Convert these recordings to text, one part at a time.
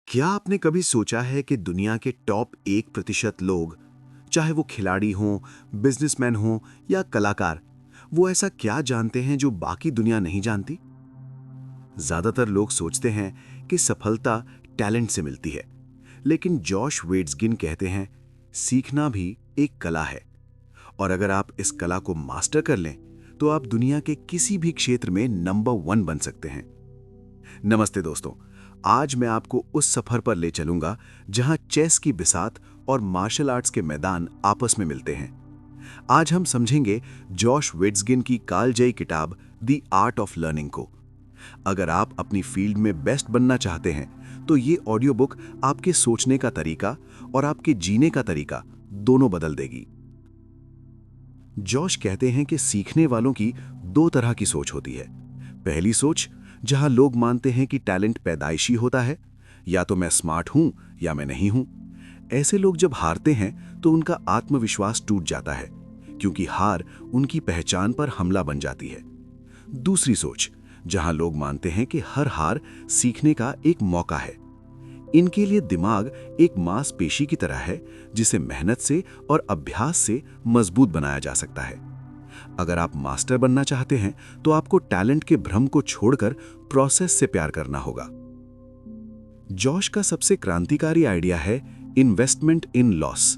क्या आपने कभी सोचा है कि दुनिया के टॉप 1% लोग, चाहे वो खिलाड़ी हों, बिजनेसमैन हों या कलाकार, वो ऐसा क्या जानते हैं जो बाकी दुनिया नहीं जानती? ज्यादातर लोग सोचते हैं कि सफलता टैलेंट से मिलती है, लेकिन जॉश वेड्सगिन कहते हैं, सीखना भी एक कला है और अगर आप इस कला को मास्टर कर लें, तो आप दुनिया के किसी भी क्षेत्र में नंबर 1 बन सकते हैं। नमस्ते दोस्तों, आज मैं आपको उस सफर पर ले चलूंगा जहां चेस की बिसात और मार्शल आर्ट्स के मैदान आपस में मिलते हैं। आज हम समझेंगे जॉश वेड्सगिन की कालजयी किताब द आर्ट ऑफ लर्निंग को। अगर आप अपनी फील्ड में बेस्ट बनना चाहते हैं, तो ये ऑडियो बुक आपके सोचने का तरीका और आपके जीने का तरीका दोनों बदल देगी। जॉश कहते हैं कि सीखने वालों की 2 तरह की सोच होती है। पहली सोच, जहां लोग मानते हैं कि टैलेंट पैदाइशी होता है, या तो मैं स्मार्ट हूं या मैं नहीं हूं। ऐसे लोग जब हारते हैं तो उनका आत्मविश्वास टूट जाता है, क्योंकि हार उनकी पहचान पर हमला बन जाती है। दूसरी सोच, जहां लोग मानते हैं कि हर हार सीखने का एक मौका है। इनके लिए दिमाग एक मांसपेशी की तरह है, जिसे मेहनत से और अभ्यास से मजबूत बनाया जा सकता है। अगर आप मास्टर बनना चाहते हैं, तो आपको टैलेंट के भ्रम को छोड़कर प्रोसेस से प्यार करना होगा। जॉश का सबसे क्रांतिकारी आइडिया है इन्वेस्टमेंट इन लॉस।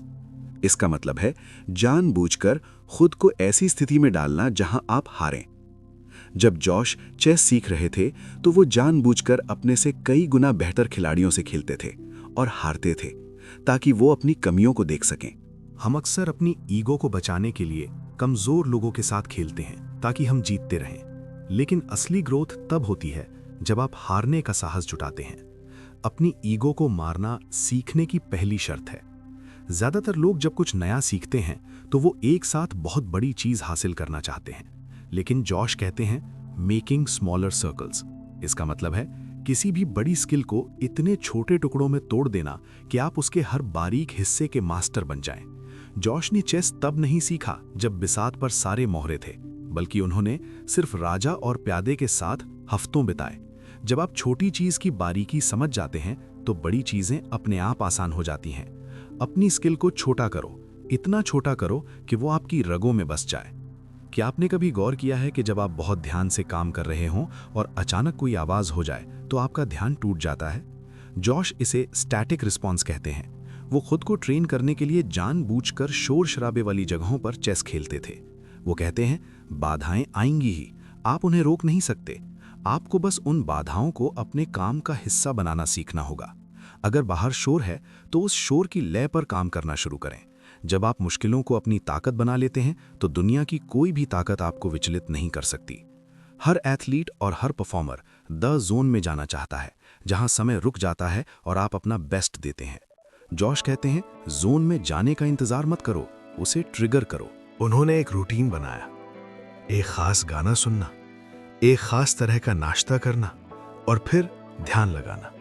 इसका मतलब है जानबूझकर खुद को ऐसी स्थिति में डालना जहां आप हारें। जब जॉश चेस सीख रहे थे, तो वो जानबूझकर अपने से कई गुना बेहतर खिलाड़ियों से खेलते थे और हारते थे, ताकि वो अपनी कमियों को देख सकें। हम अक्सर अपनी ईगो को बचाने के लिए कमजोर लोगों के साथ खेलते हैं ताकि हम जीतते रहें। लेकिन असली ग्रोथ तब होती है जब आप हारने का साहस जुटाते हैं। अपनी ईगो को मारना सीखने की पहली शर्त है। ज्यादातर लोग जब कुछ नया सीखते हैं तो वो एक साथ बहुत बड़ी चीज हासिल करना चाहते हैं, लेकिन जॉश कहते हैं मेकिंग स्मॉलर सर्कल्स। इसका मतलब है किसी भी बड़ी स्किल को इतने छोटे टुकड़ों में तोड़ देना कि आप उसके हर बारीक हिस्से के मास्टर बन जाएं। जॉश ने चेस तब नहीं सीखा जब बिसात पर सारे मोहरे थे, बल्कि उन्होंने सिर्फ राजा और प्यादे के साथ हफ्तों बिताए। जब आप छोटी चीज की बारीकी समझ जाते हैं, तो बड़ी चीजें अपने आप आसान हो जाती हैं। अपनी स्किल को छोटा करो, इतना छोटा करो कि वो आपकी रगों में बस जाए। क्या आपने कभी गौर किया है कि जब आप बहुत ध्यान से काम कर रहे हों और अचानक कोई आवाज हो जाए तो आपका ध्यान टूट जाता है? जॉश इसे स्टैटिक रिस्पॉन्स कहते हैं। वो खुद को ट्रेन करने के लिए जानबूझकर शोर शराबे वाली जगहों पर चेस खेलते थे। वो कहते हैं बाधाएं आएंगी ही, आप उन्हें रोक नहीं सकते। आपको बस उन बाधाओं को अपने काम का हिस्सा बनाना सीखना होगा। अगर बाहर शोर है तो उस शोर की लय पर काम करना शुरू करें। जब आप मुश्किलों को अपनी ताकत बना लेते हैं, तो दुनिया की कोई भी ताकत आपको विचलित नहीं कर सकती। हर एथलीट और हर परफॉर्मर द जोन में जाना चाहता है, जहां समय रुक जाता है और आप अपना बेस्ट देते हैं। जॉश कहते हैं जोन में जाने का इंतजार मत करो, उसे ट्रिगर करो। उन्होंने एक रूटीन बनाया, एक खास गाना सुनना, एक खास तरह का नाश्ता करना और फिर ध्यान लगाना।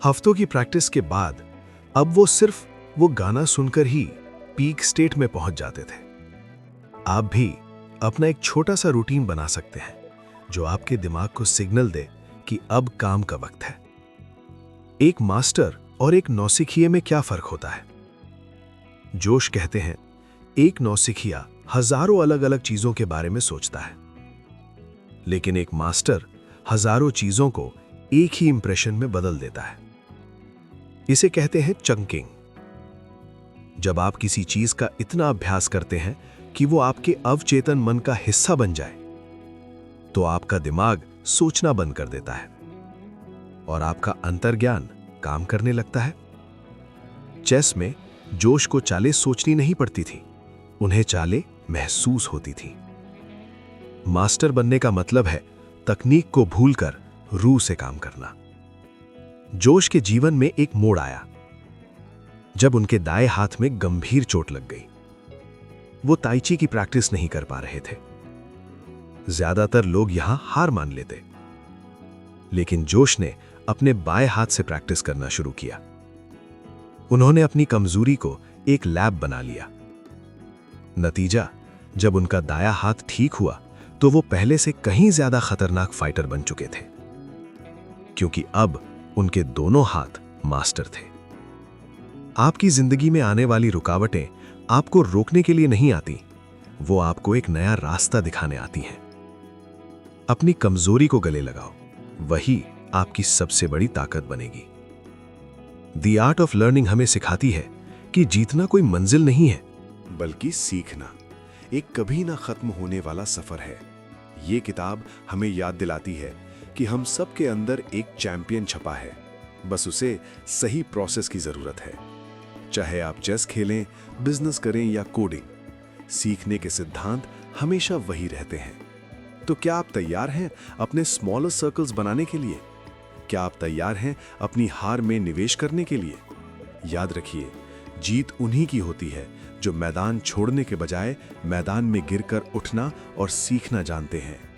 हफ्तों की प्रैक्टिस के बाद अब वो सिर्फ वो गाना सुनकर ही पीक स्टेट में पहुंच जाते थे। आप भी अपना एक छोटा सा रूटीन बना सकते हैं, जो आपके दिमाग को सिग्नल दे कि अब काम का वक्त है। एक मास्टर और एक नौसिखिए में क्या फर्क होता है? जोश कहते हैं एक नौसिखिया हजारों अलग अलग चीजों के बारे में सोचता है, लेकिन एक मास्टर हजारों चीजों को एक ही इंप्रेशन में बदल देता है। इसे कहते हैं चंकिंग। जब आप किसी चीज का इतना अभ्यास करते हैं कि वो आपके अवचेतन मन का हिस्सा बन जाए, तो आपका दिमाग सोचना बंद कर देता है और आपका अंतर्ज्ञान काम करने लगता है। चेस में जोश को चालें सोचनी नहीं पड़ती थी, उन्हें चालें महसूस होती थी। मास्टर बनने का मतलब है तकनीक को भूलकर रूह से काम करना। जोश के जीवन में एक मोड़ आया जब उनके दाएं हाथ में गंभीर चोट लग गई। वो ताइची की प्रैक्टिस नहीं कर पा रहे थे। ज्यादातर लोग यहां हार मान लेते, लेकिन जोश ने अपने बाएं हाथ से प्रैक्टिस करना शुरू किया। उन्होंने अपनी कमजोरी को एक लैब बना लिया। नतीजा, जब उनका दायां हाथ ठीक हुआ, तो वो पहले से कहीं ज्यादा खतरनाक फाइटर बन चुके थे, क्योंकि अब उनके दोनों हाथ मास्टर थे। आपकी जिंदगी में आने वाली रुकावटें आपको रोकने के लिए नहीं आती, वो आपको एक नया रास्ता दिखाने आती हैं। अपनी कमजोरी को गले लगाओ, वही आपकी सबसे बड़ी ताकत बनेगी। द आर्ट ऑफ लर्निंग हमें सिखाती है कि जीतना कोई मंजिल नहीं है, बल्कि सीखना एक कभी ना खत्म होने वाला सफर है। ये किताब हमें याद दिलाती है कि हम सब के अंदर एक चैंपियन छपा है, बस उसे सही प्रोसेस की जरूरत है। चाहे आप चेस खेलें, बिजनेस करें या कोडिंग, सीखने के सिद्धांत हमेशा वही रहते हैं। तो क्या आप तैयार हैं अपने स्मॉलर सर्कल्स बनाने के लिए? क्या आप तैयार हैं अपनी हार में निवेश करने के लिए? याद रखिए, जीत उन्हीं की होती है जो मैदान छोड़ने के बजाय मैदान में गिरकर उठना और सीखना जानते हैं।